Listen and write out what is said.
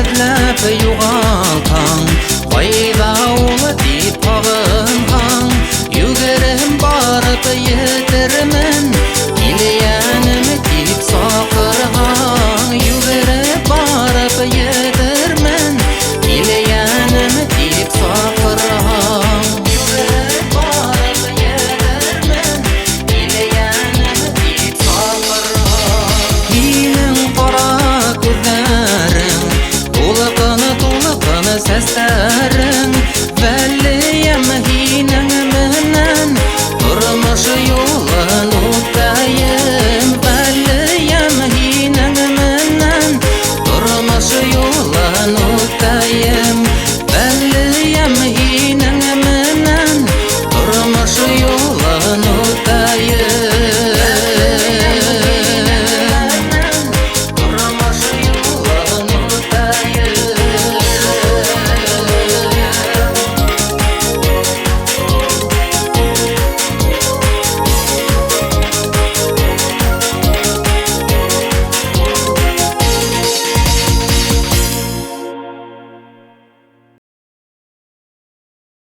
эзләп югалтаң, кайда ул дип кагынгаң. Йөгерем барып етермен, килгәнем дип сакыргаң. Йөгереп барып етермен, килгәнем дип сакыргаң. Йөгереп барып етермен, килгәнем дип сакыргаң. Минең кара күзләрең, тулыкыны сәсләрең,